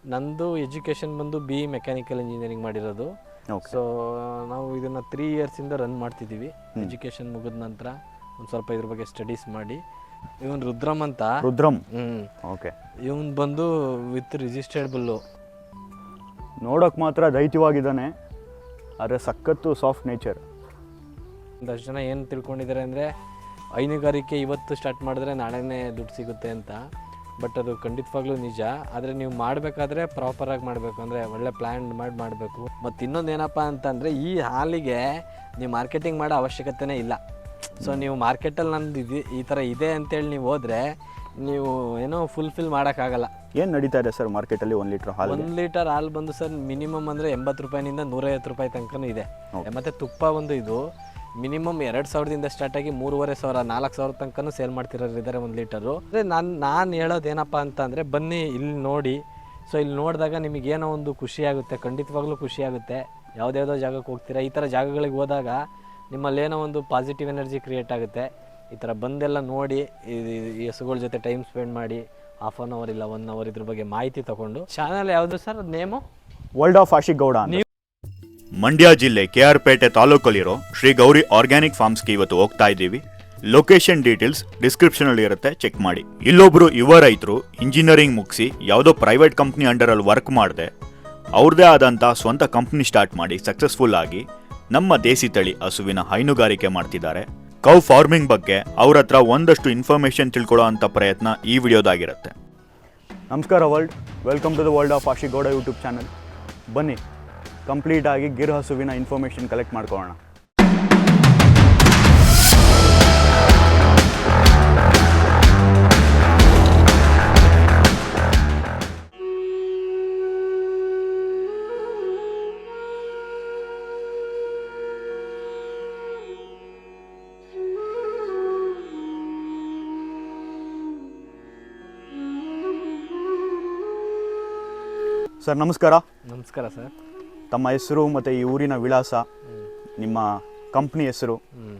ನಂದು ಎಜುಕೇಷನ್ ಬಂದು B mechanical engineering ಮಾಡಿರೋದು. ಸೊ ನಾವು ಇದನ್ನು 3 ಇಯರ್ಸಿಂದ ರನ್ ಮಾಡ್ತಿದ್ದೀವಿ. ಎಜುಕೇಷನ್ ಮುಗಿದ ನಂತರ ಒಂದು ಸ್ವಲ್ಪ ಇದ್ರ ಬಗ್ಗೆ ಸ್ಟಡೀಸ್ ಮಾಡಿ ಇವನು ರುದ್ರಮ್ ಅಂತ. ಓಕೆ. ಇವನು ಬಂದು ವಿತ್ ರಿಜಿಸ್ಟರ್ಬಲ್ಲು. ನೋಡೋಕೆ ಮಾತ್ರ ದೈತ್ಯವಾಗಿದ್ದಾನೆ, ಆದರೆ ಸಖತ್ತು ಸಾಫ್ಟ್ ನೇಚರ್. ಒಂದಷ್ಟು ಜನ ಏನು ತಿಳ್ಕೊಂಡಿದ್ದಾರೆ ಅಂದರೆ ಹೈನುಗಾರಿಕೆ ಇವತ್ತು ಸ್ಟಾರ್ಟ್ ಮಾಡಿದ್ರೆ ನಾಳೆನೇ ದುಡ್ಡು ಸಿಗುತ್ತೆ ಅಂತ. ಬಟ್ ಅದು ಖಂಡಿತವಾಗ್ಲೂ ನಿಜ. ಆದರೆ ನೀವು ಮಾಡಬೇಕಾದ್ರೆ ಪ್ರಾಪರಾಗಿ ಮಾಡಬೇಕು, ಅಂದರೆ ಒಳ್ಳೆ ಪ್ಲ್ಯಾನ್ ಮಾಡಬೇಕು. ಮತ್ತು ಇನ್ನೊಂದು ಏನಪ್ಪ ಅಂತಂದರೆ ಈ ಹಾಲಿಗೆ ನೀವು ಮಾರ್ಕೆಟಿಂಗ್ ಮಾಡೋ ಅವಶ್ಯಕತೆನೇ ಇಲ್ಲ. ಸೊ ನೀವು ಮಾರ್ಕೆಟಲ್ಲಿ ನಂದು ಈ ಥರ ಇದೆ ಅಂತೇಳಿ ನೀವು ಹೋದರೆ ನೀವು ಏನೋ ಫುಲ್ಫಿಲ್ ಮಾಡೋಕ್ಕಾಗಲ್ಲ. ಏನು ನಡೀತಾ ಇದೆ ಸರ್ ಮಾರ್ಕೆಟಲ್ಲಿ 1 ಲೀಟ್ರ್ ಹಾಲು? 1 ಲೀಟರ್ ಹಾಲು ಬಂದು ಸರ್ ಮಿನಿಮಮ್ ಅಂದರೆ 80 ರೂಪಾಯಿನಿಂದ 150 ರೂಪಾಯಿ ತನಕನೂ ಇದೆ. ಮತ್ತು ತುಪ್ಪ ಒಂದು ಇದು ಮಿನಿಮಮ್ 2000ದಿಂದ ಸ್ಟಾರ್ಟ್ ಆಗಿ 3500 4000 ತನಕನೂ ಸೇಲ್ ಮಾಡ್ತಿರೋರು ಇದ್ದಾರೆ 1 ಲೀಟರು. ಅಂದರೆ ನಾನು ಹೇಳೋದೇನಪ್ಪ ಅಂತಂದರೆ ಬನ್ನಿ ಇಲ್ಲಿ ನೋಡಿ. ಸೊ ಇಲ್ಲಿ ನೋಡಿದಾಗ ನಿಮಗೇನೋ ಒಂದು ಖುಷಿಯಾಗುತ್ತೆ, ಖಂಡಿತವಾಗ್ಲೂ ಖುಷಿಯಾಗುತ್ತೆ. ಯಾವುದ್ಯಾವುದೋ ಜಾಗಕ್ಕೆ ಹೋಗ್ತೀರಾ, ಈ ಥರ ಜಾಗಗಳಿಗೆ ಹೋದಾಗ ನಿಮ್ಮಲ್ಲೇನೋ ಒಂದು ಪಾಸಿಟಿವ್ ಎನರ್ಜಿ ಕ್ರಿಯೇಟ್ ಆಗುತ್ತೆ. ಈ ಥರ ಬಂದೆಲ್ಲ ನೋಡಿ ಈ ಹಸುಗಳ ಜೊತೆ ಟೈಮ್ ಸ್ಪೆಂಡ್ ಮಾಡಿ ½ ಅನ್ ಅವರ್ ಇಲ್ಲ 1 ಅವರ್ ಇದ್ರ ಬಗ್ಗೆ ಮಾಹಿತಿ ತಗೊಂಡು. ಚಾನಲ್ ಯಾವುದು sir name? World of Ashi Gowda. Mandya ಜಿಲ್ಲೆ KR ಪೇಟೆ ತಾಲೂಕಲ್ಲಿರೋ ಶ್ರೀ ಗೌರಿ ಆರ್ಗ್ಯಾನಿಕ್ ಫಾರ್ಮ್ಸ್ಗೆ ಇವತ್ತು ಹೋಗ್ತಾ ಇದ್ದೀವಿ. ಲೊಕೇಶನ್ ಡೀಟೇಲ್ಸ್ ಡಿಸ್ಕ್ರಿಪ್ಷನ್ ಅಲ್ಲಿ ಇರುತ್ತೆ, ಚೆಕ್ ಮಾಡಿ. ಇಲ್ಲೊಬ್ರು ಯುವ ರೈತರು ಇಂಜಿನಿಯರಿಂಗ್ ಮುಗಿಸಿ ಯಾವುದೋ ಪ್ರೈವೇಟ್ ಕಂಪ್ನಿ ಅಂಡರ್ ಅಲ್ಲಿ ವರ್ಕ್ ಮಾಡದೆ ಅವ್ರದೇ ಆದಂತ ಸ್ವಂತ ಕಂಪ್ನಿ ಸ್ಟಾರ್ಟ್ ಮಾಡಿ ಸಕ್ಸಸ್ಫುಲ್ ಆಗಿ ನಮ್ಮ ದೇಸಿ ತಳಿ ಹಸುವಿನ ಹೈನುಗಾರಿಕೆ ಮಾಡ್ತಿದ್ದಾರೆ. ಕೌ ಫಾರ್ಮಿಂಗ್ ಬಗ್ಗೆ ಅವ್ರ ಹತ್ರ ಒಂದಷ್ಟು ಇನ್ಫಾರ್ಮೇಶನ್ ತಿಳ್ಕೊಳ್ಳೋ ಅಂತ ಪ್ರಯತ್ನ ಈ ವಿಡಿಯೋದಾಗಿರುತ್ತೆ. ನಮಸ್ಕಾರ world, welcome to the world of Ashi Gowda YouTube channel. ಬನ್ನಿ ಕಂಪ್ಲೀಟ್ ಆಗಿ ಗಿರ್ ಹಸುವಿನ ಇನ್ಫಾರ್ಮೇಷನ್ ಕಲೆಕ್ಟ್ ಮಾಡ್ಕೊಳ್ಳೋಣ. ಸರ್ ನಮಸ್ಕಾರ. ನಮಸ್ಕಾರ ಸರ್. ತಮ್ಮ ಹೆಸರು ಮತ್ತು ಈ ಊರಿನ ವಿಳಾಸ, ನಿಮ್ಮ ಕಂಪ್ನಿ ಹೆಸರು,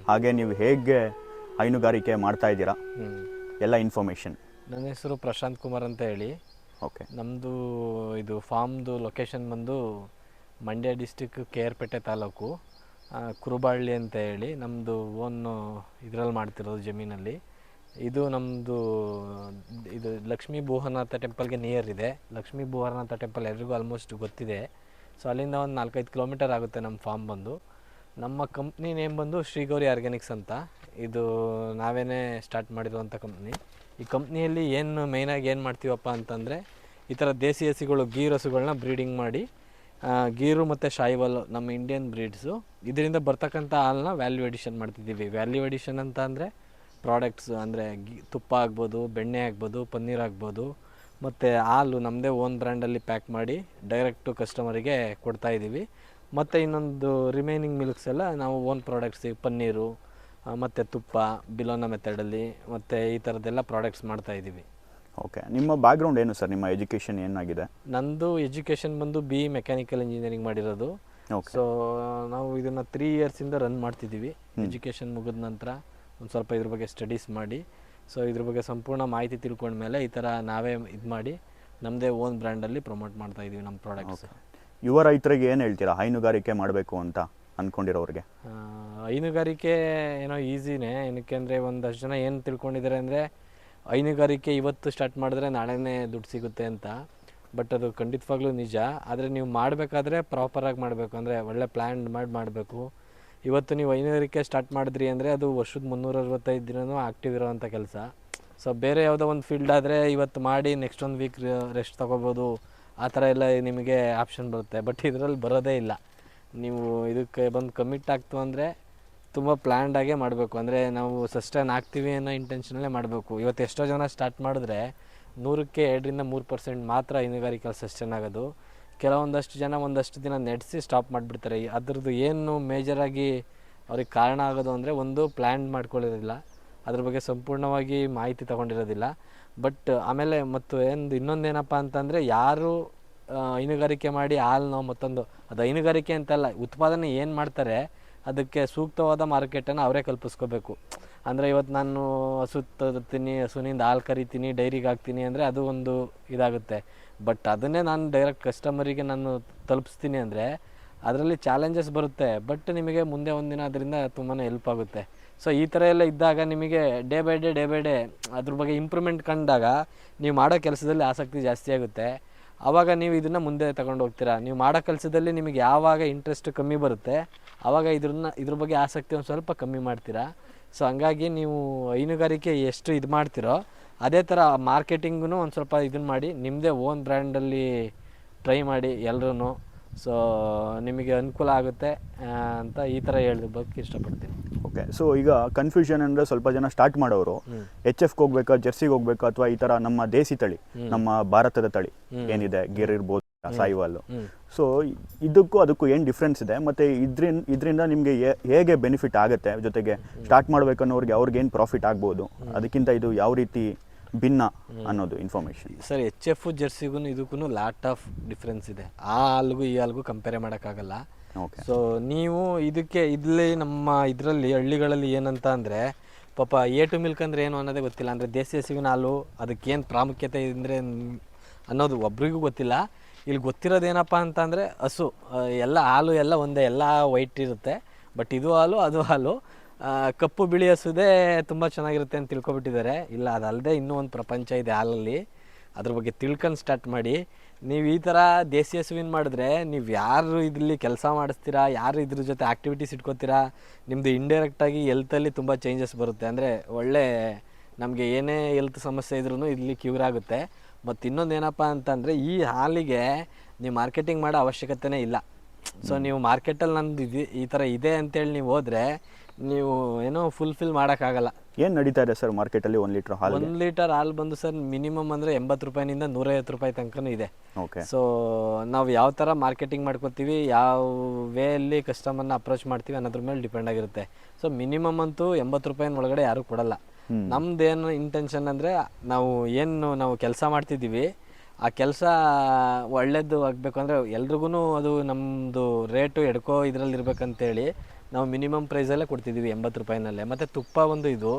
ಹಾಗೆ ನೀವು ಹೇಗೆ ಹೈನುಗಾರಿಕೆ ಮಾಡ್ತಾ ಇದ್ದೀರಾ ಎಲ್ಲ ಇನ್ಫಾರ್ಮೇಷನ್. ನನ್ನ ಹೆಸರು ಪ್ರಶಾಂತ್ ಕುಮಾರ್ ಅಂತ ಹೇಳಿ. ಓಕೆ. ನಮ್ಮದು ಇದು ಫಾರ್ಮ್ದು ಲೊಕೇಶನ್ ಬಂದು ಮಂಡ್ಯ ಡಿಸ್ಟಿಕ್ KR ಪೇಟೆ ತಾಲೂಕು ಕುರುಬಾಳ್ಳಿ ಅಂತ ಹೇಳಿ. ನಮ್ಮದು ಓನ್ ಇದರಲ್ಲಿ ಮಾಡ್ತಿರೋದು ಜಮೀನಲ್ಲಿ. ಇದು ನಮ್ಮದು ಇದು ಲಕ್ಷ್ಮೀ ಭೂಹನಾಥ ಟೆಂಪಲ್ಗೆ ನಿಯರ್ ಇದೆ. ಲಕ್ಷ್ಮೀ ಭೂಹನಾಥ ಟೆಂಪಲ್ ಎಲ್ರಿಗೂ ಆಲ್ಮೋಸ್ಟ್ ಗೊತ್ತಿದೆ. ಸೊ ಅಲ್ಲಿಂದ ಒಂದು 4-5 ಕಿಲೋಮೀಟರ್ ಆಗುತ್ತೆ ನಮ್ಮ ಫಾರ್ಮ್ ಬಂದು. ನಮ್ಮ ಕಂಪ್ನಿ ನೇಮ್ ಬಂದು ಶ್ರೀ ಗೌರಿ ಆರ್ಗ್ಯಾನಿಕ್ಸ್ ಅಂತ. ಇದು ನಾವೇನೇ ಸ್ಟಾರ್ಟ್ ಮಾಡಿರುವಂಥ ಕಂಪ್ನಿ. ಈ ಕಂಪ್ನಿಯಲ್ಲಿ ಏನು ಮೇಯ್ನಾಗಿ ಏನು ಮಾಡ್ತೀವಪ್ಪ ಅಂತಂದರೆ ಈ ಥರ ದೇಸಿ ಹಸುಗಳು ಗೀರ್ ಹಸುಗಳನ್ನ ಬ್ರೀಡಿಂಗ್ ಮಾಡಿ ಗೀರು ಮತ್ತು ಶಾಯಿವಾಲ್ ನಮ್ಮ ಇಂಡಿಯನ್ ಬ್ರೀಡ್ಸು ಇದರಿಂದ ಬರ್ತಕ್ಕಂಥ ಹಾಲನ್ನ ವ್ಯಾಲ್ಯೂ ಎಡಿಷನ್ ಮಾಡ್ತಿದ್ದೀವಿ. ವ್ಯಾಲ್ಯೂ ಎಡಿಷನ್ ಅಂತ ಅಂದರೆ ಪ್ರಾಡಕ್ಟ್ಸ್ ಅಂದರೆ ತುಪ್ಪ ಆಗ್ಬೋದು, ಬೆಣ್ಣೆ ಆಗ್ಬೋದು, ಪನ್ನೀರ್ ಆಗ್ಬೋದು, ಮತ್ತು ಹಾಲು ನಮ್ಮದೇ ಓನ್ ಬ್ರ್ಯಾಂಡಲ್ಲಿ ಪ್ಯಾಕ್ ಮಾಡಿ ಡೈರೆಕ್ಟು ಕಸ್ಟಮರಿಗೆ ಕೊಡ್ತಾಯಿದ್ದೀವಿ. ಮತ್ತು ಇನ್ನೊಂದು ರಿಮೈನಿಂಗ್ ಮಿಲ್ಕ್ಸ್ ಎಲ್ಲ ನಾವು ಓನ್ ಪ್ರಾಡಕ್ಟ್ಸ್, ಪನ್ನೀರು ಮತ್ತು ತುಪ್ಪ ಬಿಲೋನ ಮೆಥಡಲ್ಲಿ ಮತ್ತು ಈ ಥರದ್ದೆಲ್ಲ ಪ್ರಾಡಕ್ಟ್ಸ್ ಮಾಡ್ತಾಯಿದ್ದೀವಿ. ಓಕೆ. ನಿಮ್ಮ ಬ್ಯಾಕ್ಗ್ರೌಂಡ್ ಏನು ಸರ್? ನಿಮ್ಮ ಎಜುಕೇಷನ್ ಏನಾಗಿದೆ? ನಂದು ಎಜುಕೇಷನ್ ಬಂದು ಬಿ ಮೆಕ್ಯಾನಿಕಲ್ ಇಂಜಿನಿಯರಿಂಗ್ ಮಾಡಿರೋದು. ಸೊ ನಾವು ಇದನ್ನು 3 ಇಯರ್ಸಿಂದ ರನ್ ಮಾಡ್ತಿದ್ದೀವಿ. ಎಜುಕೇಷನ್ ಮುಗಿದ ನಂತರ ಒಂದು ಸ್ವಲ್ಪ ಇದ್ರ ಬಗ್ಗೆ ಸ್ಟಡೀಸ್ ಮಾಡಿ ಸೊ ಇದ್ರ ಬಗ್ಗೆ ಸಂಪೂರ್ಣ ಮಾಹಿತಿ ತಿಳ್ಕೊಂಡ್ಮೇಲೆ ಈ ಥರ ನಾವೇ ಇದು ಮಾಡಿ ನಮ್ಮದೇ ಓನ್ ಬ್ರ್ಯಾಂಡಲ್ಲಿ ಪ್ರಮೋಟ್ ಮಾಡ್ತಾ ಇದ್ದೀವಿ ನಮ್ಮ ಪ್ರಾಡಕ್ಟ್ಸ್. ಯುವ ರೈತರಿಗೆ ಏನು ಹೇಳ್ತೀರಾ ಹೈನುಗಾರಿಕೆ ಮಾಡಬೇಕು ಅಂತ ಅಂದ್ಕೊಂಡಿರೋರಿಗೆ? ಹೈನುಗಾರಿಕೆ ಏನೋ ಈಸಿನೇ. ಏನಕ್ಕೆ ಅಂದರೆ ಒಂದಷ್ಟು ಜನ ಏನು ತಿಳ್ಕೊಂಡಿದ್ದಾರೆ ಅಂದರೆ ಹೈನುಗಾರಿಕೆ ಇವತ್ತು ಸ್ಟಾರ್ಟ್ ಮಾಡಿದ್ರೆ ನಾಳೆನೇ ದುಡ್ಡು ಸಿಗುತ್ತೆ ಅಂತ. ಬಟ್ ಅದು ಖಂಡಿತವಾಗ್ಲೂ ನಿಜ. ಆದರೆ ನೀವು ಮಾಡಬೇಕಾದ್ರೆ ಪ್ರಾಪರಾಗಿ ಮಾಡಬೇಕು, ಅಂದರೆ ಒಳ್ಳೆ ಪ್ಲ್ಯಾನ್ ಮಾಡಬೇಕು. ಇವತ್ತು ನೀವು ಹೈನುಗಾರಿಕೆ ಸ್ಟಾರ್ಟ್ ಮಾಡಿದ್ರಿ ಅಂದರೆ ಅದು ವರ್ಷದ 365 ದಿನವೂ ಆ್ಯಕ್ಟಿವ್ ಇರೋವಂಥ ಕೆಲಸ. ಸೊ ಬೇರೆ ಯಾವುದೋ ಒಂದು ಫೀಲ್ಡ್ ಆದರೆ ಇವತ್ತು ಮಾಡಿ ನೆಕ್ಸ್ಟ್ 1 ವೀಕ್ ರೆಸ್ಟ್ ತೊಗೋಬೋದು, ಆ ಥರ ಎಲ್ಲ ನಿಮಗೆ ಆಪ್ಷನ್ ಬರುತ್ತೆ. ಬಟ್ ಇದರಲ್ಲಿ ಬರೋದೇ ಇಲ್ಲ. ನೀವು ಇದಕ್ಕೆ ಬಂದು ಕಮಿಟ್ ಆಗ್ತು ಅಂದರೆ ತುಂಬ ಪ್ಲ್ಯಾನ್ಡಾಗೇ ಮಾಡಬೇಕು. ಅಂದರೆ ನಾವು ಸಸ್ಟೈನ್ ಆಗ್ತೀವಿ ಅನ್ನೋ ಇಂಟೆನ್ಷನಲ್ಲೇ ಮಾಡಬೇಕು. ಇವತ್ತು ಎಷ್ಟೋ ಜನ ಸ್ಟಾರ್ಟ್ ಮಾಡಿದ್ರೆ 100ಕ್ಕೆ 2-3% ಮಾತ್ರ ಹೈನುಗಾರಿಕೆ ಸಸ್ಟೈನ್ ಆಗೋದು. ಕೆಲವೊಂದಷ್ಟು ಜನ ಒಂದಷ್ಟು ದಿನ ನಡೆಸಿ ಸ್ಟಾಪ್ ಮಾಡಿಬಿಡ್ತಾರೆ. ಅದ್ರದ್ದು ಏನು ಮೇಜರಾಗಿ ಅವ್ರಿಗೆ ಕಾರಣ ಆಗೋದು ಅಂದರೆ ಒಂದು ಪ್ಲ್ಯಾನ್ ಮಾಡ್ಕೊಳ್ಳೋದಿಲ್ಲ, ಅದ್ರ ಬಗ್ಗೆ ಸಂಪೂರ್ಣವಾಗಿ ಮಾಹಿತಿ ತೊಗೊಂಡಿರೋದಿಲ್ಲ. ಬಟ್ ಆಮೇಲೆ ಮತ್ತು ಇನ್ನೊಂದೇನಪ್ಪ ಅಂತಂದರೆ ಯಾರು ಹೈನುಗಾರಿಕೆ ಮಾಡಿ ಹಾಲನ್ನು ಮತ್ತೊಂದು ಅದು ಹೈನುಗಾರಿಕೆ ಅಂತಲ್ಲ, ಉತ್ಪಾದನೆ ಏನು ಮಾಡ್ತಾರೆ ಅದಕ್ಕೆ ಸೂಕ್ತವಾದ ಮಾರ್ಕೆಟನ್ನು ಅವರೇ ಕಲ್ಪಿಸ್ಕೋಬೇಕು. ಅಂದರೆ ಇವತ್ತು ನಾನು ಹಸು ತರ್ತೀನಿ, ಹಸುವಿನಿಂದ ಹಾಲು ಕರಿತೀನಿ, ಡೈರಿಗೆ ಹಾಕ್ತೀನಿ ಅಂದರೆ ಅದು ಒಂದು ಇದಾಗುತ್ತೆ. ಬಟ್ ಅದನ್ನೇ ನಾನು ಡೈರೆಕ್ಟ್ ಕಸ್ಟಮರಿಗೆ ನಾನು ತಲುಪಿಸ್ತೀನಿ ಅಂದರೆ ಅದರಲ್ಲಿ ಚಾಲೆಂಜಸ್ ಬರುತ್ತೆ. ಬಟ್ ನಿಮಗೆ ಮುಂದೆ ಒಂದಿನ ಅದರಿಂದ ತುಂಬಾ ಹೆಲ್ಪ್ ಆಗುತ್ತೆ. ಸೊ ಈ ಥರ ಎಲ್ಲ ಇದ್ದಾಗ ನಿಮಗೆ ಡೇ ಬೈ ಡೇ ಅದ್ರ ಬಗ್ಗೆ ಇಂಪ್ರೂವ್ಮೆಂಟ್ ಕಂಡಾಗ ನೀವು ಮಾಡೋ ಕೆಲಸದಲ್ಲಿ ಆಸಕ್ತಿ ಜಾಸ್ತಿ ಆಗುತ್ತೆ. ಆವಾಗ ನೀವು ಇದನ್ನು ಮುಂದೆ ತಗೊಂಡು ಹೋಗ್ತೀರಾ. ನೀವು ಮಾಡೋ ಕೆಲಸದಲ್ಲಿ ನಿಮಗೆ ಯಾವಾಗ ಇಂಟ್ರೆಸ್ಟ್ ಕಮ್ಮಿ ಬರುತ್ತೆ ಆವಾಗ ಇದ್ರ ಬಗ್ಗೆ ಆಸಕ್ತಿ ಒಂದು ಸ್ವಲ್ಪ ಕಮ್ಮಿ ಮಾಡ್ತೀರಾ. ಸೊ ಹಂಗಾಗಿ ನೀವು ಹೈನುಗಾರಿಕೆ ಎಷ್ಟು ಇದು ಮಾಡ್ತೀರೋ ಅದೇ ಥರ ಮಾರ್ಕೆಟಿಂಗೂ ಒಂದು ಸ್ವಲ್ಪ ಇದನ್ನು ಮಾಡಿ ನಿಮ್ಮದೇ ಓನ್ ಬ್ರ್ಯಾಂಡಲ್ಲಿ ಟ್ರೈ ಮಾಡಿ ಎಲ್ಲರೂ. ಸೊ ನಿಮಗೆ ಅನುಕೂಲ ಆಗುತ್ತೆ ಅಂತ ಈ ಥರ ಹೇಳೋದಕ್ಕೆ ಇಷ್ಟಪಡ್ತೀನಿ. ಓಕೆ, ಸೊ ಈಗ ಕನ್ಫ್ಯೂಷನ್ ಅಂದರೆ ಸ್ವಲ್ಪ ಜನ ಸ್ಟಾರ್ಟ್ ಮಾಡೋರು HFಗೆ ಹೋಗ್ಬೇಕಾ, ಜರ್ಸಿಗೆ ಹೋಗ್ಬೇಕಾ, ಅಥವಾ ಈ ಥರ ನಮ್ಮ ದೇಸಿ ತಳಿ, ನಮ್ಮ ಭಾರತದ ತಳಿ ಏನಿದೆ, ಗಿರ್ ಇರ್ಬೋದು, ಸಾಯಿವಾಲ್, ಸೊ ಇದಕ್ಕೂ ಅದಕ್ಕೂ ಏನು ಡಿಫ್ರೆನ್ಸ್ ಇದೆ, ಮತ್ತು ಇದರಿಂದ ನಿಮಗೆ ಹೇಗೆ ಬೆನಿಫಿಟ್ ಆಗುತ್ತೆ, ಜೊತೆಗೆ ಸ್ಟಾರ್ಟ್ ಮಾಡ್ಬೇಕನ್ನೋರಿಗೆ ಅವ್ರಿಗೇನು ಪ್ರಾಫಿಟ್ ಆಗ್ಬೋದು, ಅದಕ್ಕಿಂತ ಇದು ಯಾವ ರೀತಿ ಭಿನ್ನ ಅನ್ನೋದು ಇನ್ಫಾರ್ಮೇಷನ್. ಸರ್, HF ಜರ್ಸಿಗೂ ಇದಕ್ಕೂ ಲಾಟ್ ಆಫ್ ಡಿಫ್ರೆನ್ಸ್ ಇದೆ. ಆ ಹಾಲ್ಗೂ ಈ ಹಾಲ್ಗೂ ಕಂಪೇರ್ ಮಾಡೋಕ್ಕಾಗಲ್ಲ. ಸೊ ನೀವು ಇಲ್ಲಿ ನಮ್ಮ ಇದರಲ್ಲಿ ಹಳ್ಳಿಗಳಲ್ಲಿ ಏನಂತ ಅಂದರೆ ಪಾಪ A2 ಮಿಲ್ಕ್ ಅಂದರೆ ಏನು ಅನ್ನೋದೇ ಗೊತ್ತಿಲ್ಲ. ಅಂದರೆ ದೇಸಿ ಹಸುವಿನ ಹಾಲು ಅದಕ್ಕೇನು ಪ್ರಾಮುಖ್ಯತೆ ಅಂದರೆ ಅನ್ನೋದು ಒಬ್ರಿಗೂ ಗೊತ್ತಿಲ್ಲ. ಇಲ್ಲಿ ಗೊತ್ತಿರೋದೇನಪ್ಪ ಅಂತಂದರೆ ಹಸು ಎಲ್ಲ ಹಾಲು ಎಲ್ಲ ಒಂದೇ, ಎಲ್ಲ ವೈಟ್ ಇರುತ್ತೆ. ಬಟ್ ಇದು ಹಾಲು ಅದು ಹಾಲು, ಕಪ್ಪು ಬಿಳಿ ಹಸುದೇ ತುಂಬ ಚೆನ್ನಾಗಿರುತ್ತೆ ಅಂತ ತಿಳ್ಕೊಬಿಟ್ಟಿದ್ದಾರೆ. ಇಲ್ಲ, ಅದಲ್ಲದೆ ಇನ್ನೂ ಒಂದು ಪ್ರಪಂಚ ಇದೆ ಹಾಲಲ್ಲಿ. ಅದ್ರ ಬಗ್ಗೆ ತಿಳ್ಕೊಂಡು ಸ್ಟಾರ್ಟ್ ಮಾಡಿ. ನೀವು ಈ ಥರ ದೇಸಿ ಹಸುವಿನ ಮಾಡಿದ್ರೆ ನೀವು ಯಾರು ಇದರಲ್ಲಿ ಕೆಲಸ ಮಾಡಿಸ್ತೀರಾ, ಯಾರು ಇದ್ರ ಜೊತೆ ಆ್ಯಕ್ಟಿವಿಟೀಸ್ ಇಟ್ಕೋತೀರಾ, ನಿಮ್ಮದು ಇಂಡೈರೆಕ್ಟಾಗಿ ಹೆಲ್ತಲ್ಲಿ ತುಂಬ ಚೇಂಜಸ್ ಬರುತ್ತೆ. ಅಂದರೆ ಒಳ್ಳೆ ನಮಗೆ ಏನೇ ಹೆಲ್ತ್ ಸಮಸ್ಯೆ ಇದ್ರೂ ಇಲ್ಲಿ ಕ್ಯೂರ್ ಆಗುತ್ತೆ. ಮತ್ತು ಇನ್ನೊಂದು ಏನಪ್ಪ ಅಂತಂದರೆ ಈ ಹಾಲಿಗೆ ನೀವು ಮಾರ್ಕೆಟಿಂಗ್ ಮಾಡೋ ಅವಶ್ಯಕತೆನೇ ಇಲ್ಲ. ಸೊ ನೀವು ಮಾರ್ಕೆಟಲ್ಲಿ ನಂದು ಈ ಥರ ಇದೆ ಅಂತೇಳಿ ನೀವು ಹೋದರೆ ನೀವು ಏನೋ ಫುಲ್ಫಿಲ್ ಮಾಡೋಕ್ಕಾಗಲ್ಲ. ಏನು ನಡೀತಾ ಇದೆ ಸರ್ ಮಾರ್ಕೆಟಲ್ಲಿ 1 ಲೀಟ್ರ್ ಹಾಲು? 1 ಲೀಟರ್ ಹಾಲು ಬಂದು ಸರ್ ಮಿನಿಮಮ್ ಅಂದರೆ 80 ರೂಪಾಯಿನಿಂದ 150 ರೂಪಾಯಿ ತನಕನೂ ಇದೆ. ಓಕೆ, ಸೊ ನಾವು ಯಾವ ಥರ ಮಾರ್ಕೆಟಿಂಗ್ ಮಾಡ್ಕೊತೀವಿ, ಯಾವ ವೇಯಲ್ಲಿ ಕಸ್ಟಮರ್ನ ಅಪ್ರೋಚ್ ಮಾಡ್ತೀವಿ ಅನ್ನೋದ್ರ ಮೇಲೆ ಡಿಪೆಂಡ್ ಆಗಿರುತ್ತೆ. ಸೊ ಮಿನಿಮಮ್ ಅಂತೂ 80 ರೂಪಾಯಿನ ಒಳಗಡೆ ಯಾರೂ ಕೊಡಲ್ಲ. ನಮ್ದೇನು ಇಂಟೆನ್ಷನ್ ಅಂದರೆ ನಾವು ಕೆಲಸ ಮಾಡ್ತಿದ್ದೀವಿ, ಆ ಕೆಲಸ ಒಳ್ಳೇದು ಆಗಬೇಕು ಅಂದರೆ ಎಲ್ರಿಗೂ ಅದು ನಮ್ಮದು ರೇಟು ಎಡ್ಕೋ ಇದರಲ್ಲಿ ಇರಬೇಕಂತೇಳಿ ನಾವು ಮಿನಿಮಮ್ ಪ್ರೈಸಲ್ಲೇ ಕೊಡ್ತಿದ್ದೀವಿ 80 ರೂಪಾಯಿನಲ್ಲೇ. ಮತ್ತು ತುಪ್ಪ ಒಂದು ಇದು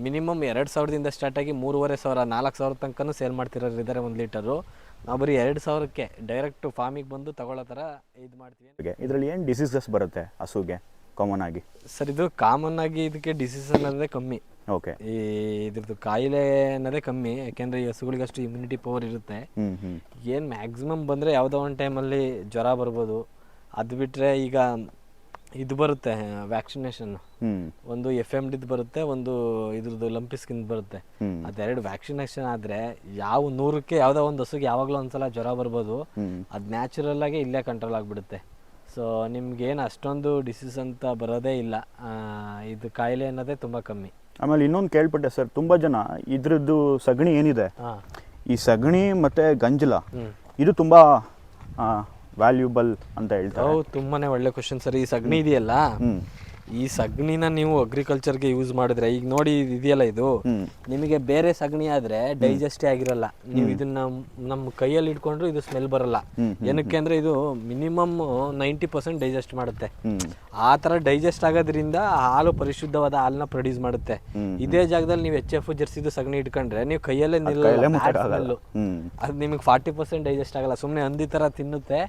ಮಿನಿಮಮ್ 2000ದಿಂದ ಸ್ಟಾರ್ಟಾಗಿ 3500 4000 ತನಕನೂ ಸೇಲ್ ಮಾಡ್ತಿರೋರು ಇದ್ದಾರೆ 1 ಲೀಟರು. ನಾವು ಬರೀ 2000ಕ್ಕೆ ಡೈರೆಕ್ಟ್ ಫಾರ್ಮಿಗೆ ಬಂದು ತಗೊಳ್ಳೋ ಥರ ಇದು ಮಾಡ್ತೀವಿ. ಇದರಲ್ಲಿ ಏನು ಡಿಸೀಸಸ್ ಬರುತ್ತೆ ಹಸುಗೆ ಕಾಮನ್ ಆಗಿ? ಸರ್, ಇದು ಕಾಮನ್ ಆಗಿ ಇದಕ್ಕೆ ಡಿಸೀಸ್ ಅನ್ನೋದೇ ಕಮ್ಮಿ. ಓಕೆ, ಇದ್ರದ್ದು ಕಾಯಿಲೆ ಅನ್ನೋದೇ ಕಮ್ಮಿ. ಯಾಕೆಂದರೆ ಈ ಹಸುಗಳಿಗೆ ಅಷ್ಟು ಇಮ್ಯುನಿಟಿ ಪವರ್ ಇರುತ್ತೆ. ಏನು ಮ್ಯಾಕ್ಸಿಮಮ್ ಬಂದರೆ ಯಾವುದೋ ಒಂದು ಟೈಮಲ್ಲಿ ಜ್ವರ ಬರ್ಬೋದು. ಅದು ಬಿಟ್ಟರೆ ಈಗ ಇದು ಬರುತ್ತೆ ವ್ಯಾಕ್ಸಿನೇಷನ್, ಒಂದು FMD ಬರುತ್ತೆ, ಒಂದು ಇದ್ರದ್ದು ಲಂಪಿ ಸ್ಕಿನ್ ಬರುತ್ತೆ. ಅದೆರಡು ವ್ಯಾಕ್ಸಿನೇಷನ್ ಆದರೆ 100ಕ್ಕೆ ಯಾವುದೋ ಒಂದು ಹಸುಗೆ ಯಾವಾಗಲೂ ಒಂದ್ಸಲ ಜ್ವರ ಬರ್ಬೋದು. ಅದು ನ್ಯಾಚುರಲ್ ಆಗಿ ಇಲ್ಲೇ ಕಂಟ್ರೋಲ್ ಆಗಿಬಿಡುತ್ತೆ. ಸೊ ನಿಮ್ಗೇನು ಅಷ್ಟೊಂದು ಡಿಸೀಸ್ ಅಂತ ಬರೋದೇ ಇಲ್ಲ. ಇದು ಕಾಯಿಲೆ ಅನ್ನೋದೇ ತುಂಬ ಕಮ್ಮಿ. ಆಮೇಲೆ ಇನ್ನೊಂದು ಕೇಳ್ಪಟ್ಟೆ ಸರ್, ತುಂಬ ಜನ ಇದ್ರದ್ದು ಸಗಣಿ ಏನಿದೆ, ಈ ಸಗಣಿ ಮತ್ತು ಗಂಜಲ ಇದು ತುಂಬ ವ್ಯಾಲ್ಯೂಬಲ್ ಅಂತ ಹೇಳ್ತಾರೆ. ಹೌದು, ತುಂಬಾ ಒಳ್ಳೆ ಕ್ವಶನ್ ಸರ್. ಈ ಸಗಣಿ ಇದೆಯಲ್ಲ, ಈ ಸಗಣಿನ ನೀವು ಅಗ್ರಿಕಲ್ಚರ್ಗೆ ಯೂಸ್ ಮಾಡಿದ್ರೆ, ಈಗ ನೋಡಿ ಇದೆಯಲ್ಲ, ಇದು ನಿಮಗೆ ಬೇರೆ ಸಗಣಿ ಆದರೆ ಡೈಜೆಸ್ಟೇ ಆಗಿರಲ್ಲ. ನೀವು ಇದನ್ನ ನಮ್ಮ ಕೈಯಲ್ಲಿ ಇಟ್ಕೊಂಡ್ರು ಇದು ಸ್ಮೆಲ್ ಬರಲ್ಲ. ಏನಕ್ಕೆ ಅಂದರೆ ಇದು ಮಿನಿಮಮ್ 90% ಡೈಜೆಸ್ಟ್ ಮಾಡುತ್ತೆ. ಆ ಥರ ಡೈಜೆಸ್ಟ್ ಆಗೋದ್ರಿಂದ ಹಾಲು ಪರಿಶುದ್ಧವಾದ ಹಾಲನ್ನ ಪ್ರೊಡ್ಯೂಸ್ ಮಾಡುತ್ತೆ. ಇದೇ ಜಾಗದಲ್ಲಿ ನೀವು HF ಜರ್ಸಿದು ಸಗಣಿ ಇಟ್ಕೊಂಡ್ರೆ ನೀವು ಕೈಯಲ್ಲೇ ನಿಲ್ಲಲ್ಲ. ಅದು ನಿಮಗೆ 40% ಡೈಜೆಸ್ಟ್ ಆಗಲ್ಲ. ಸುಮ್ಮನೆ ಹಂದಿ ಥರ ತಿನ್ನುತ್ತೆ,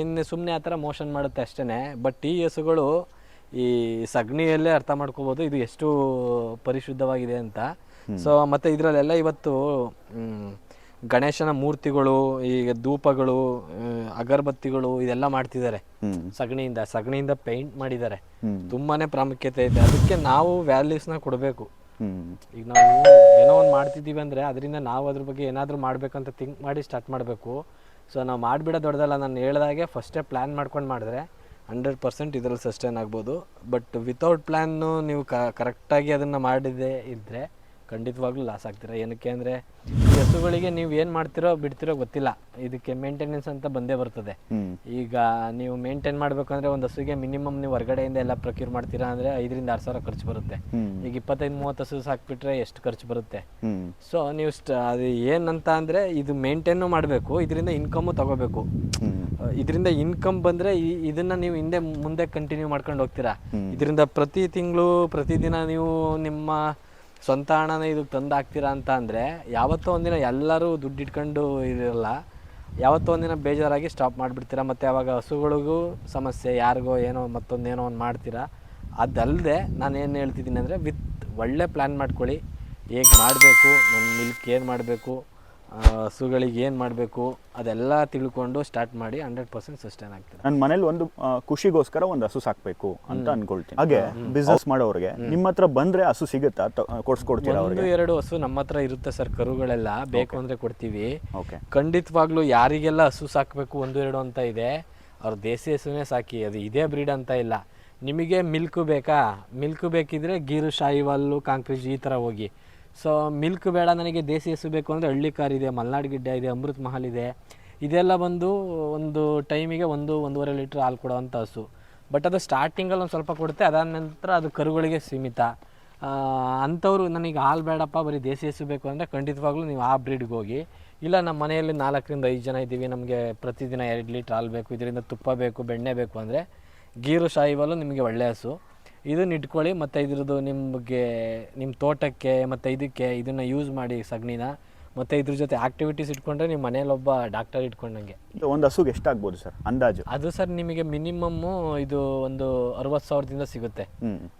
ಇನ್ನು ಸುಮ್ಮನೆ ಆ ಥರ ಮೋಷನ್ ಮಾಡುತ್ತೆ ಅಷ್ಟೇ. ಬಟ್ ಈ ಹಸುಗಳು ಈ ಸಗಣಿಯಲ್ಲೇ ಅರ್ಥ ಮಾಡ್ಕೋಬೋದು ಇದು ಎಷ್ಟು ಪರಿಶುದ್ಧವಾಗಿದೆ ಅಂತ. ಸೊ ಮತ್ತು ಇದರಲ್ಲೆಲ್ಲ ಇವತ್ತು ಗಣೇಶನ ಮೂರ್ತಿಗಳು, ಈಗ ಧೂಪಗಳು, ಅಗರಬತ್ತಿಗಳು ಇದೆಲ್ಲ ಮಾಡ್ತಿದ್ದಾರೆ ಸಗಣಿಯಿಂದ ಪೇಂಟ್ ಮಾಡಿದ್ದಾರೆ. ತುಂಬಾ ಪ್ರಾಮುಖ್ಯತೆ ಇದೆ. ಅದಕ್ಕೆ ನಾವು ವ್ಯಾಲ್ಯೂಸ್ನ ಕೊಡಬೇಕು. ಈಗ ನಾವು ಏನೋ ಒಂದು ಮಾಡ್ತಿದ್ದೀವಿ ಅಂದರೆ ಅದರಿಂದ ನಾವು ಅದ್ರ ಬಗ್ಗೆ ಏನಾದರೂ ಮಾಡಬೇಕಂತ ಥಿಂಕ್ ಮಾಡಿ ಸ್ಟಾರ್ಟ್ ಮಾಡಬೇಕು. ಸೊ ನಾವು ಮಾಡಿಬಿಡೋ ದೊಡ್ಡದಲ್ಲ. ನಾನು ಹೇಳ್ದಾಗೆ ಫಸ್ಟೇ ಪ್ಲ್ಯಾನ್ ಮಾಡ್ಕೊಂಡು ಮಾಡಿದ್ರೆ 100% ಇದರಲ್ಲಿ ಸಸ್ಟೈನ್ ಆಗ್ಬೋದು. ಬಟ್ ವಿತೌಟ್ ಪ್ಲ್ಯಾನ್ನು ನೀವು ಕರೆಕ್ಟಾಗಿ ಅದನ್ನು ಮಾಡಿದೆ ಇದ್ದರೆ ಖಂಡಿತವಾಗ್ಲೂ ಲಾಸ್ ಆಗ್ತೀರಾ. ಏನಕ್ಕೆ ಅಂದರೆ ಈ ಹಸುಗಳಿಗೆ ನೀವು ಏನು ಮಾಡ್ತಿರೋ ಬಿಡ್ತಿರೋ ಗೊತ್ತಿಲ್ಲ. ಇದಕ್ಕೆ ಮೇಂಟೆನೆನ್ಸ್ ಅಂತ ಬಂದೇ ಬರ್ತದೆ. ಈಗ ನೀವು ಮೇಂಟೈನ್ ಮಾಡಬೇಕಂದ್ರೆ ಒಂದು ಹಸುಗೆ ಮಿನಿಮಮ್ ನೀವು ಹೊರಗಡೆಯಿಂದ ಎಲ್ಲ ಪ್ರೊಕ್ಯೂರ್ ಮಾಡ್ತೀರಾ ಅಂದರೆ 5,000 to 6,000 ಖರ್ಚು ಬರುತ್ತೆ. ಈಗ 25-30 ಹಸು ಸಾಕ್ಬಿಟ್ರೆ ಎಷ್ಟು ಖರ್ಚು ಬರುತ್ತೆ. ಸೊ ನೀವು ಅದು ಏನಂತ ಅಂದರೆ ಇದು ಮೇಂಟೈನು ಮಾಡಬೇಕು, ಇದರಿಂದ ಇನ್ಕಮು ತಗೋಬೇಕು. ಇದರಿಂದ ಇನ್ಕಮ್ ಬಂದರೆ ಇದನ್ನು ನೀವು ಮುಂದೆ ಕಂಟಿನ್ಯೂ ಮಾಡ್ಕೊಂಡು ಹೋಗ್ತೀರಾ. ಇದರಿಂದ ಪ್ರತಿ ತಿಂಗಳು ಪ್ರತಿದಿನ ನೀವು ನಿಮ್ಮ ಸ್ವಂತ ಹಣನ ಇದಕ್ಕೆ ತಂದು ಹಾಕ್ತೀರಾ ಅಂತ ಅಂದರೆ ಯಾವತ್ತೋ ಒಂದಿನ ಎಲ್ಲರೂ ದುಡ್ಡು ಇಟ್ಕೊಂಡು ಇರಲ್ಲ, ಯಾವತ್ತೋ ಒಂದಿನ ಬೇಜಾರಾಗಿ ಸ್ಟಾಪ್ ಮಾಡಿಬಿಡ್ತೀರಾ. ಮತ್ತು ಆವಾಗ ಹಸುಗಳಿಗೂ ಸಮಸ್ಯೆ, ಯಾರಿಗೋ ಏನೋ ಮತ್ತೊಂದೇನೋ ಒಂದು ಮಾಡ್ತೀರಾ. ಅದಲ್ಲದೆ ನಾನು ಏನು ಹೇಳ್ತಿದ್ದೀನಿ ಅಂದರೆ ಒಳ್ಳೆ ಪ್ಲ್ಯಾನ್ ಮಾಡ್ಕೊಳ್ಳಿ, ಹೇಗೆ ಮಾಡಬೇಕು, ನನ್ನ ಮಿಲ್ಕ್ ಏನು ಮಾಡಬೇಕು, ಹಸುಗಳಿಗೆ ಏನು ಮಾಡಬೇಕು ಅದೆಲ್ಲ ತಿಳ್ಕೊಂಡು ಸ್ಟಾರ್ಟ್ ಮಾಡಿ 100% ಸಸ್ಟೈನ್ ಆಗ್ತೀರಾ. ನನ್ನ ಮನೇಲಿ ಒಂದು ಖುಷಿಗೋಸ್ಕರ ಒಂದು ಹಸು ಸಾಕ್ಬೇಕು ಅಂತ ಅನ್ಕೊಳ್ತೀನಿ. ಹಾಗೆ ಬಿಸ್ನೆಸ್ ಮಾಡೋರಿಗೆ ನಿಮ್ಮ ಹತ್ರ ಬಂದ್ರೆ ಹಸು ಸಿಗುತ್ತಾ, ಕೊಡ್ಸ್ಕೊಡ್ತೀರಾ ಅವ್ರಿಗೆ? 1-2 ಹಸು ನಮ್ಮ ಹತ್ರ ಇರುತ್ತೆ ಸರ್, ಕರುಗಳೆಲ್ಲ ಬೇಕು ಅಂದರೆ ಕೊಡ್ತೀವಿ. ಓಕೆ. ಖಂಡಿತವಾಗ್ಲೂ ಯಾರಿಗೆಲ್ಲ ಹಸು ಸಾಕಬೇಕು 1-2 ಅಂತ ಇದೆ, ಅವ್ರು ದೇಸಿ ಹಸುನೇ ಸಾಕಿ, ಅದು ಇದೇ ಬ್ರೀಡ್ ಅಂತ ಇಲ್ಲ. ನಿಮಗೆ ಮಿಲ್ಕು ಬೇಕಾ, ಮಿಲ್ಕು ಬೇಕಿದ್ರೆ ಗೀರು, ಶಾಹಿವಾಲು, ಕಾಂಕ್ರೀಜ್ ಈ ಥರ ಹೋಗಿ. ಸೊ ಮಿಲ್ಕ್ ಬೇಡ ನನಗೆ ದೇಸಿ ಹಸು ಬೇಕು ಅಂದರೆ ಹಳ್ಳಿಕಾರ್ ಇದೆ, ಮಲ್ನಾಡ್ ಗಿಡ್ಡ ಇದೆ, ಅಮೃತ್ ಮಹಲ್ ಇದೆ. ಇದೆಲ್ಲ ಬಂದು ಒಂದು ಟೈಮಿಗೆ 1-1.5 ಲೀಟ್ರ್ ಹಾಲು ಕೊಡೋವಂಥ ಹಸು. ಬಟ್ ಅದು ಸ್ಟಾರ್ಟಿಂಗಲ್ಲಿ ಒಂದು ಸ್ವಲ್ಪ ಕೊಡುತ್ತೆ, ಅದಾದ ನಂತರ ಅದು ಕರುಗಳಿಗೆ ಸೀಮಿತ. ಅಂಥವ್ರು ನನಗೆ ಹಾಲು ಬೇಡಪ್ಪ ಬರೀ ದೇಸಿ ಹಸು ಬೇಕು ಅಂದರೆ ಖಂಡಿತವಾಗ್ಲೂ ನೀವು ಆ ಬ್ರೀಡ್ಗೆ ಹೋಗಿ. ಇಲ್ಲ ನಮ್ಮ ಮನೆಯಲ್ಲಿ 4-5 ಜನ ಇದ್ದೀವಿ, ನಮಗೆ ಪ್ರತಿದಿನ 2 ಲೀಟ್ರ್ ಹಾಲು ಬೇಕು, ಇದರಿಂದ ತುಪ್ಪ ಬೇಕು, ಬೆಣ್ಣೆ ಬೇಕು ಅಂದರೆ ಗೀರು, ಶಾಹಿವಾಲು ನಿಮಗೆ ಒಳ್ಳೆ ಹಸು. ಇದನ್ನ ಇಟ್ಕೊಳ್ಳಿ. ಮತ್ತು ಇದ್ರದ್ದು ನಿಮಗೆ ನಿಮ್ಮ ತೋಟಕ್ಕೆ ಮತ್ತು ಇದನ್ನು ಯೂಸ್ ಮಾಡಿ ಸಗಣಿನ. ಮತ್ತು ಇದ್ರ ಜೊತೆ ಆ್ಯಕ್ಟಿವಿಟೀಸ್ ಇಟ್ಕೊಂಡ್ರೆ ನಿಮ್ಮ ಮನೇಲಿ ಒಬ್ಬ ಡಾಕ್ಟರ್ ಇಟ್ಕೊಂಡಂಗೆ. ಒಂದು ಹಸುಗೆ ಎಷ್ಟಾಗ್ಬೋದು ಸರ್ ಅಂದಾಜು? ಅದು ಸರ್ ನಿಮಗೆ ಮಿನಿಮಮ್ಮು ಇದು ಒಂದು 60,000ದಿಂದ ಸಿಗುತ್ತೆ,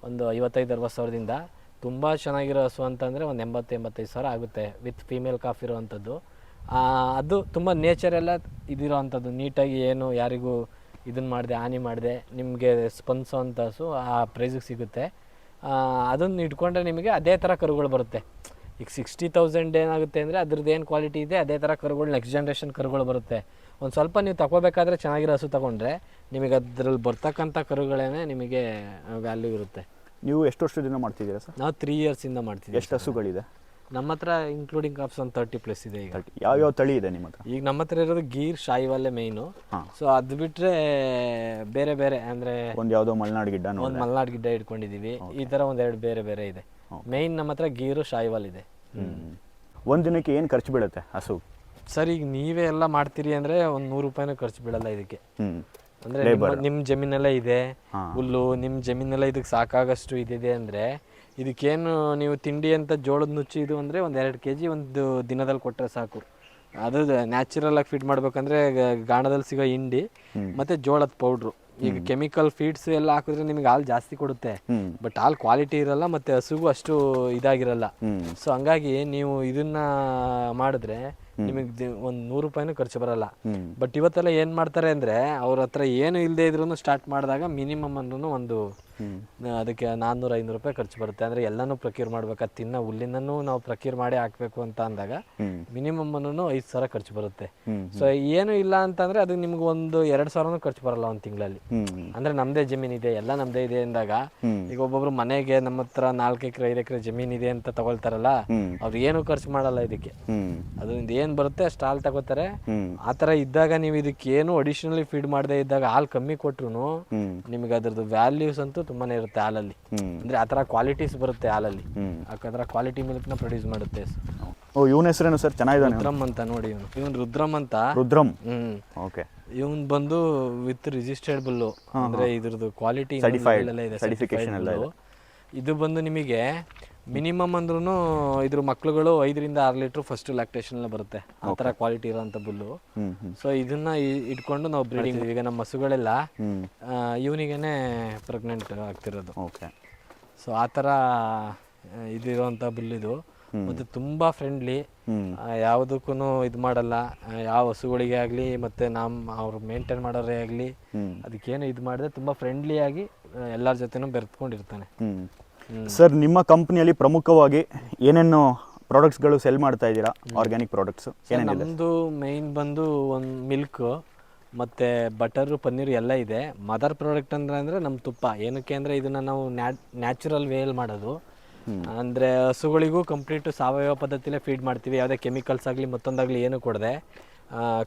ಒಂದು 55-60 ಸಾವಿರದಿಂದ. ತುಂಬ ಚೆನ್ನಾಗಿರೋ ಹಸು ಅಂತಂದರೆ ಒಂದು 80-85 ಸಾವಿರ ಆಗುತ್ತೆ ವಿತ್ ಫೀಮೇಲ್ ಕಾಫ್ ಇರೋವಂಥದ್ದು. ಅದು ತುಂಬ ನೇಚರೆಲ್ಲ ಇದಿರೋ ಅಂಥದ್ದು, ನೀಟಾಗಿ ಏನು ಯಾರಿಗೂ ಇದನ್ನು ಮಾಡಿದೆ ಹಾನಿ ಮಾಡಿದೆ ನಿಮಗೆ ಸ್ಪಂದಿಸೋ ಅಂಥ ಹಸು ಆ ಪ್ರೈಸಿಗೆ ಸಿಗುತ್ತೆ. ಅದನ್ನು ಇಟ್ಕೊಂಡ್ರೆ ನಿಮಗೆ ಅದೇ ಥರ ಕರುಗಳು ಬರುತ್ತೆ. ಈಗ 60,000 ಏನಾಗುತ್ತೆ ಅಂದರೆ ಅದ್ರದ್ದು ಏನು ಕ್ವಾಲಿಟಿ ಇದೆ ಅದೇ ಥರ ಕರುಗಳು, ನೆಕ್ಸ್ಟ್ ಜನ್ರೇಷನ್ ಕರುಗಳು ಬರುತ್ತೆ. ಒಂದು ಸ್ವಲ್ಪ ನೀವು ತಗೋಬೇಕಾದ್ರೆ ಚೆನ್ನಾಗಿರೋ ಹಸು ತೊಗೊಂಡ್ರೆ ನಿಮಗೆ ಅದ್ರಲ್ಲಿ ಬರ್ತಕ್ಕಂಥ ಕರುಗಳೇ ನಿಮಗೆ ವ್ಯಾಲ್ಯೂ ಇರುತ್ತೆ. ನೀವು ಎಷ್ಟು ವರ್ಷದಿಂದ ಮಾಡ್ತಿದ್ದೀರಾ ಸರ್? ನಾವು 3 ಇಯರ್ಸಿಂದ ಮಾಡ್ತೀವಿ. ಎಷ್ಟು ಹಸುಗಳಿದೆ ನಮ್ಮ ಹತ್ರ? ಇನ್ಕ್ಲೂಡಿಂಗ್ ಕಾಪ್ಸ್ ಒಂದು 30+ ಇದೆ ಈಗ. ಯಾವ್ಯಾವ ತಳಿ ಇದೆ ನಿಮ್ಮ ಹತ್ರ? ಈಗ ನಮ್ಮ ಹತ್ರ ಇರೋದು ಗೀರ್, ಶಾಹಿವಾಲೇ ಮೇಯ್ನು. ಸೊ ಅದು ಬಿಟ್ಟರೆ ಬೇರೆ ಬೇರೆ ಅಂದರೆ ಒಂದು ಯಾವುದೋ ಮಲ್ನಾಡ್ ಗಿಡ್ಡ, ಒಂದು ಮಲ್ನಾಡ್ ಗಿಡ್ಡ ಇಟ್ಕೊಂಡಿದ್ದೀವಿ. ಈ ಥರ 1-2 ಬೇರೆ ಬೇರೆ ಇದೆ. ಮೇಯ್ನ್ ನಮ್ಮ ಹತ್ರ ಗೀರು, ಶಾಹಿವಾಲ್ ಇದೆ. ಒಂದು ದಿನಕ್ಕೆ ಏನು ಖರ್ಚು ಬೀಳುತ್ತೆ ಹಸು? ಸರ್ ಈಗ ನೀವೇ ಎಲ್ಲ ಮಾಡ್ತೀರಿ ಅಂದರೆ ಒಂದು 100 ರೂಪಾಯಿನೂ ಖರ್ಚು ಬೀಳಲ್ಲ ಇದಕ್ಕೆ. ಅಂದರೆ ನಿಮ್ಮ ಜಮೀನೆಲ್ಲ ಇದೆ, ಹುಲ್ಲು ನಿಮ್ಮ ಜಮೀನೆಲ್ಲ ಇದಕ್ಕೆ ಸಾಕಾಗಷ್ಟು ಇದಿದೆ ಅಂದರೆ ಇದಕ್ಕೇನು ನೀವು ತಿಂಡಿ ಅಂತ ಜೋಳದ ನುಚ್ಚು ಇದು ಅಂದರೆ 1-2 kg ಒಂದು ದಿನದಲ್ಲಿ ಕೊಟ್ಟರೆ ಸಾಕು. ಅದು ನ್ಯಾಚುರಲಾಗಿ ಫೀಡ್ ಮಾಡಬೇಕಂದ್ರೆ ಗಾಣದಲ್ಲಿ ಸಿಗೋ ಹಿಂಡಿ ಮತ್ತು ಜೋಳದ ಪೌಡ್ರು. ಈಗ ಕೆಮಿಕಲ್ ಫೀಡ್ಸ್ ಎಲ್ಲ ಹಾಕಿದ್ರೆ ನಿಮಗೆ ಹಾಲು ಜಾಸ್ತಿ ಕೊಡುತ್ತೆ, ಬಟ್ ಹಾಲು ಕ್ವಾಲಿಟಿ ಇರಲ್ಲ ಮತ್ತು ಹಸುಗೂ ಅಷ್ಟು ಇದಾಗಿರಲ್ಲ. ಸೊ ಹಂಗಾಗಿ ನೀವು ಇದನ್ನ ಮಾಡಿದ್ರೆ ನಿಮಗೆ ಒಂದು 100 ರೂಪಾಯಿನೂ ಖರ್ಚು ಬರಲ್ಲ. ಬಟ್ ಇವತ್ತೆಲ್ಲ ಏನು ಮಾಡ್ತಾರೆ ಅಂದರೆ ಅವ್ರ ಹತ್ರ ಏನು ಇಲ್ಲದೆ ಇದ್ರೂ ಸ್ಟಾರ್ಟ್ ಮಾಡಿದಾಗ ಮಿನಿಮಮ್ ಅಂದ್ರೂ ಒಂದು ಅದಕ್ಕೆ 400-500 ರೂಪಾಯಿ ಖರ್ಚು ಬರುತ್ತೆ. ಅಂದರೆ ಎಲ್ಲನೂ ಪ್ರಕ್ಯೂರ್ ಮಾಡ್ಬೇಕು, ಅದು ತಿನ್ನೋ ಹುಲ್ಲಿನೂ ನಾವು ಪ್ರಕ್ಯೂರ್ ಮಾಡಿ ಹಾಕಬೇಕು ಅಂತ ಅಂದಾಗ ಮಿನಿಮಮ್ ಅನ್ನೂ 5,000 ಖರ್ಚು ಬರುತ್ತೆ. ಸೊ ಏನು ಇಲ್ಲ ಅಂತಂದರೆ ಅದು ನಿಮ್ಗೆ ಒಂದು 2,000 ಖರ್ಚು ಬರಲ್ಲ ಒಂದು ತಿಂಗಳಲ್ಲಿ. ಅಂದರೆ ನಮ್ಮದೇ ಜಮೀನು ಇದೆ, ಎಲ್ಲ ನಮ್ಮದೇ ಇದೆ ಅಂದಾಗ ಈಗ ಒಬ್ಬೊಬ್ರು ಮನೆಗೆ ನಮ್ಮ ಹತ್ರ 4 ಎಕರೆ 5 ಎಕರೆ ಜಮೀನು ಇದೆ ಅಂತ ತಗೊಳ್ತಾರಲ್ಲ, ಅವ್ರು ಏನು ಖರ್ಚು ಮಾಡಲ್ಲ ಇದಕ್ಕೆ. ಅದರಿಂದ ಏನು ಬರುತ್ತೆ ಅಷ್ಟು ಹಾಲು ತಗೋತಾರೆ. ಆ ಥರ ಇದ್ದಾಗ ನೀವು ಇದಕ್ಕೆ ಏನು ಅಡಿಷನಲಿ ಫೀಡ್ ಮಾಡದೇ ಇದ್ದಾಗ ಹಾಲು ಕಮ್ಮಿ ಕೊಟ್ರು ನಿಮಗೆ ಅದ್ರದ್ದು ವ್ಯಾಲ್ಯೂಸ್ ಅಂತೂ ತುಂಬಾನೇ ಇರುತ್ತೆ ಹಾಲಲ್ಲಿ. ಅಂದ್ರೆ ಆ ಥರ ಕ್ವಾಲಿಟೀಸ್ ಬರುತ್ತೆ ಹಾಲಲ್ಲಿ, ಯಾಕಂದ್ರೆ ಕ್ವಾಲಿಟಿ ಮಿಲ್ಕ್ನ ಪ್ರೊಡ್ಯೂಸ್ ಮಾಡುತ್ತೆ. ಓ ಇವನ ಹೆಸರೇನು ಸರ್? ಚೆನ್ನಾಗಿದ್ದಾನೆ. ರುದ್ರಮ್ ಅಂತ ನೋಡಿ, ಇವನು ರುದ್ರಮ್ ಅಂತ. ರುದ್ರಮ್. ಓಕೆ. ಇವನ್ ಬಂದು ವಿತ್ ರಿಜಿಸ್ಟರ್ಡ್ ಬುಲ್ಲು, ಅಂದ್ರೆ ಇದ್ರದ್ದು ಕ್ವಾಲಿಟಿ ಸರ್ಟಿಫಿಕೇಶನ್ ಎಲ್ಲ ಇದೆ. ಇದು ಬಂದು ನಿಮಗೆ ಮಿನಿಮಮ್ ಅಂದ್ರೂ ಇದ್ರ ಮಕ್ಳುಗಳು 5-6 ಲೀಟ್ರ್ ಫಸ್ಟ್ ಲ್ಯಾಕ್ಟೇಷನ್ ಬರುತ್ತೆ, ಆ ಥರ ಕ್ವಾಲಿಟಿ ಇರೋಂಥ ಬುಲ್ಲು. ಸೊ ಇದನ್ನ ಇಟ್ಕೊಂಡು ನಾವು ಬ್ರೀಡಿಂಗ್, ಈಗ ನಮ್ಮ ಹಸುಗಳೆಲ್ಲ ಇವನಿಗೇನೆ ಪ್ರೆಗ್ನೆಂಟ್ ಆಗ್ತಿರೋದು. ಓಕೆ. ಸೊ ಆ ಥರ ಇದಿರೋಂಥ ಬುಲ್ ಇದು. ಮತ್ತು ತುಂಬ ಫ್ರೆಂಡ್ಲಿ, ಯಾವುದಕ್ಕೂ ಇದು ಮಾಡಲ್ಲ. ಯಾವ ಹಸುಗಳಿಗೆ ಆಗಲಿ ಮತ್ತು ಅವ್ರು ಮೇಂಟೈನ್ ಮಾಡೋರೇ ಆಗಲಿ ಅದಕ್ಕೇನು ಇದು ಮಾಡಿದ್ರೆ ತುಂಬ ಫ್ರೆಂಡ್ಲಿಯಾಗಿ ಎಲ್ಲರ ಜೊತೆನೂ ಬೆರೆತ್ಕೊಂಡಿರ್ತಾನೆ. ಸರ್ ನಿಮ್ಮ ಕಂಪ್ನಿಯಲ್ಲಿ ಪ್ರಮುಖವಾಗಿ ಏನೇನು ಪ್ರಾಡಕ್ಟ್ಸ್ಗಳು ಸೆಲ್ ಮಾಡ್ತಾ ಇದ್ದೀರಾ? ಆರ್ಗ್ಯಾನಿಕ್ ಪ್ರಾಡಕ್ಟ್ಸ್ ನಮ್ಮದು ಮೇಯ್ನ್ ಬಂದು ಒಂದು ಮಿಲ್ಕ್ ಮತ್ತು ಬಟರು, ಪನ್ನೀರು ಎಲ್ಲ ಇದೆ. ಮದರ್ ಪ್ರಾಡಕ್ಟ್ ಅಂದರೆ ನಮ್ಮ ತುಪ್ಪ. ಏನಕ್ಕೆ ಅಂದರೆ ಇದನ್ನು ನಾವು ನ್ಯಾಚುರಲ್ ವೇಯಲ್ಲಿ ಮಾಡೋದು. ಅಂದರೆ ಹಸುಗಳಿಗೂ ಕಂಪ್ಲೀಟು ಸಾವಯವ ಪದ್ಧತಿಲೇ ಫೀಡ್ ಮಾಡ್ತೀವಿ, ಯಾವುದೇ ಕೆಮಿಕಲ್ಸ್ ಆಗಲಿ ಮತ್ತೊಂದಾಗಲಿ ಏನೂ ಕೊಡದೆ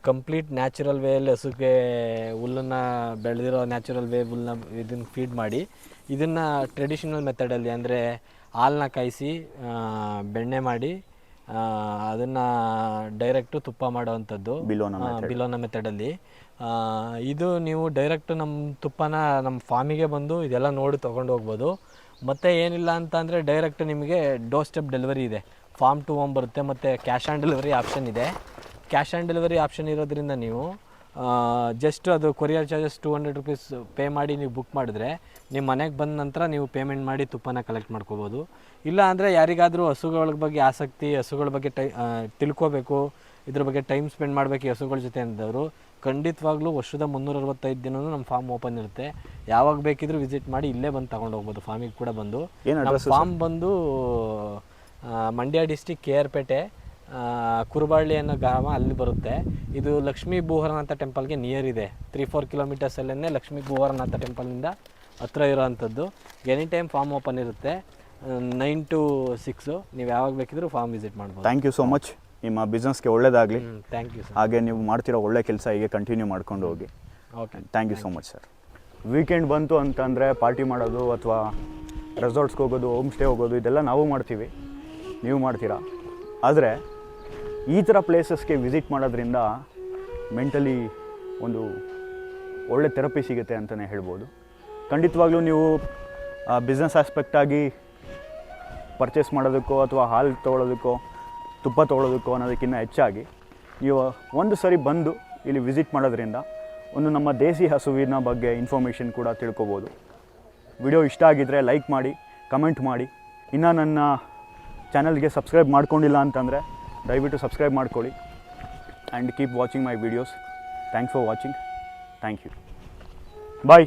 ಕಂಪ್ಲೀಟ್ ನ್ಯಾಚುರಲ್ ವೇಯಲ್ಲಿ ಹಸುಗೆ ಹುಲ್ಲನ್ನು ಬೆಳೆದಿರೋ ನ್ಯಾಚುರಲ್ ವೇ ಹುಲ್ಲನ್ನ ಇದನ್ನು ಫೀಡ್ ಮಾಡಿ, ಇದನ್ನು ಟ್ರೆಡಿಷನಲ್ ಮೆಥಡಲ್ಲಿ ಅಂದರೆ ಹಾಲನ್ನ ಕಾಯಿಸಿ ಬೆಣ್ಣೆ ಮಾಡಿ ಅದನ್ನು ಡೈರೆಕ್ಟು ತುಪ್ಪ ಮಾಡೋವಂಥದ್ದು ಬಿಲೋನ ಮೆಥಡಲ್ಲಿ. ಇದು ನೀವು ಡೈರೆಕ್ಟು ನಮ್ಮ ತುಪ್ಪನ ನಮ್ಮ ಫಾರ್ಮಿಗೆ ಬಂದು ಇದೆಲ್ಲ ನೋಡಿ ತೊಗೊಂಡು ಹೋಗ್ಬೋದು. ಮತ್ತು ಏನಿಲ್ಲ ಅಂತ ಅಂದರೆ ಡೈರೆಕ್ಟ್ ನಿಮಗೆ ಡೋರ್ ಸ್ಟೆಪ್ ಡೆಲಿವರಿ ಇದೆ, ಫಾರ್ಮ್ ಟು ಹೋಮ್ ಬರುತ್ತೆ. ಮತ್ತು ಕ್ಯಾಶ್ ಆನ್ ಡೆಲಿವರಿ ಆಪ್ಷನ್ ಇದೆ. ಕ್ಯಾಶ್ ಆನ್ ಡೆಲಿವರಿ ಆಪ್ಷನ್ ಇರೋದ್ರಿಂದ ನೀವು ಜಸ್ಟ್ ಅದು ಕೊರಿಯರ್ ಚಾರ್ಜಸ್ 200 ರುಪೀಸ್ ಪೇ ಮಾಡಿ ನೀವು ಬುಕ್ ಮಾಡಿದ್ರೆ ನಿಮ್ಮ ಮನೆಗೆ ಬಂದ ನಂತರ ನೀವು ಪೇಮೆಂಟ್ ಮಾಡಿ ತುಪ್ಪನ ಕಲೆಕ್ಟ್ ಮಾಡ್ಕೋಬೋದು. ಇಲ್ಲ ಅಂದರೆ ಯಾರಿಗಾದರೂ ಹಸುಗಳ ಬಗ್ಗೆ ಆಸಕ್ತಿ, ಹಸುಗಳ ಬಗ್ಗೆ ತಿಳ್ಕೋಬೇಕು, ಇದ್ರ ಬಗ್ಗೆ ಟೈಮ್ ಸ್ಪೆಂಡ್ ಮಾಡಬೇಕು ಈ ಹಸುಗಳ ಜೊತೆ ಅಂದವರು ಖಂಡಿತವಾಗ್ಲೂ ವರ್ಷದ 365 ದಿನವೂ ನಮ್ಮ ಫಾರ್ಮ್ ಓಪನ್ ಇರುತ್ತೆ. ಯಾವಾಗ ಬೇಕಿದ್ರೂ ವಿಸಿಟ್ ಮಾಡಿ ಇಲ್ಲೇ ಬಂದು ತೊಗೊಂಡು ಹೋಗ್ಬೋದು. ಫಾರ್ಮಿಗೆ ಕೂಡ ಬಂದು ನಮ್ಮ ಫಾರ್ಮ್ ಬಂದು ಮಂಡ್ಯ ಡಿಸ್ಟಿಕ್ KR ಪೇಟೆ ಕುರುಬಾಳ್ಳಿ ಅನ್ನೋ ಗ್ರಾಮ ಅಲ್ಲಿ ಬರುತ್ತೆ. ಇದು ಲಕ್ಷ್ಮೀ ಭೂಹರನಾಥ ಟೆಂಪಲ್ಗೆ ನಿಯರ್ ಇದೆ. 3-4 ಕಿಲೋಮೀಟರ್ಸಲ್ಲೇ ಲಕ್ಷ್ಮೀ ಭೂಹರನಾಥ ಟೆಂಪಲಿಂದ ಹತ್ರ ಇರೋವಂಥದ್ದು. ಎನಿ ಟೈಮ್ ಫಾರ್ಮ್ ಓಪನ್ ಇರುತ್ತೆ 9 to 6. ನೀವು ಯಾವಾಗ ಬೇಕಿದ್ರೂ ಫಾರ್ಮ್ ವಿಸಿಟ್ ಮಾಡ್ಬೋದು. Thank you so much. ನಿಮ್ಮ ಬಿಸ್ನೆಸ್ಗೆ ಒಳ್ಳೇದಾಗಲಿ. Thank you sir. ಹಾಗೆ ನೀವು ಮಾಡ್ತಿರೋ ಒಳ್ಳೆ ಕೆಲಸ ಹೀಗೆ ಕಂಟಿನ್ಯೂ ಮಾಡ್ಕೊಂಡು ಹೋಗಿ. Okay, thank you so much sir. Weekend ಬಂತು ಅಂತಂದರೆ ಪಾರ್ಟಿ ಮಾಡೋದು ಅಥವಾ ರೆಸಾರ್ಟ್ಸ್ಗೆ ಹೋಗೋದು, ಹೋಮ್ ಸ್ಟೇ ಹೋಗೋದು ಇದೆಲ್ಲ ನಾವು ಮಾಡ್ತೀವಿ, ನೀವು ಮಾಡ್ತೀರಾ. ಆದರೆ ಈ ಥರ ಪ್ಲೇಸಸ್ಗೆ ವಿಸಿಟ್ ಮಾಡೋದ್ರಿಂದ ಮೆಂಟಲಿ ಒಂದು ಒಳ್ಳೆ ಥೆರಪಿ ಸಿಗುತ್ತೆ ಅಂತಲೇ ಹೇಳ್ಬೋದು. ಖಂಡಿತವಾಗ್ಲೂ ನೀವು ಬಿಸ್ನೆಸ್ ಆಸ್ಪೆಕ್ಟಾಗಿ ಪರ್ಚೇಸ್ ಮಾಡೋದಕ್ಕೋ ಅಥವಾ ಹಾಲು ತೊಗೊಳೋದಕ್ಕೋ ತುಪ್ಪ ತೊಗೊಳೋದಕ್ಕೋ ಅನ್ನೋದಕ್ಕಿಂತ ಹೆಚ್ಚಾಗಿ ನೀವು ಒಂದು ಸರಿ ಬಂದು ಇಲ್ಲಿ ವಿಸಿಟ್ ಮಾಡೋದ್ರಿಂದ ಒಂದು ನಮ್ಮ ದೇಸಿ ಹಸುವಿನ ಬಗ್ಗೆ ಇನ್ಫಾರ್ಮೇಷನ್ ಕೂಡ ತಿಳ್ಕೊಬೋದು. ವಿಡಿಯೋ ಇಷ್ಟ ಆಗಿದ್ದರೆ ಲೈಕ್ ಮಾಡಿ, ಕಮೆಂಟ್ ಮಾಡಿ. ಇನ್ನು ನನ್ನ ಚಾನಲ್ಗೆ ಸಬ್ಸ್ಕ್ರೈಬ್ ಮಾಡ್ಕೊಂಡಿಲ್ಲ ಅಂತಂದರೆ ದಯವಿಟ್ಟು ಸಬ್ಸ್ಕ್ರೈಬ್ ಮಾಡ್ಕೊಳ್ಳಿ. And keep watching my videos. Thanks for watching. Thank you. Bye.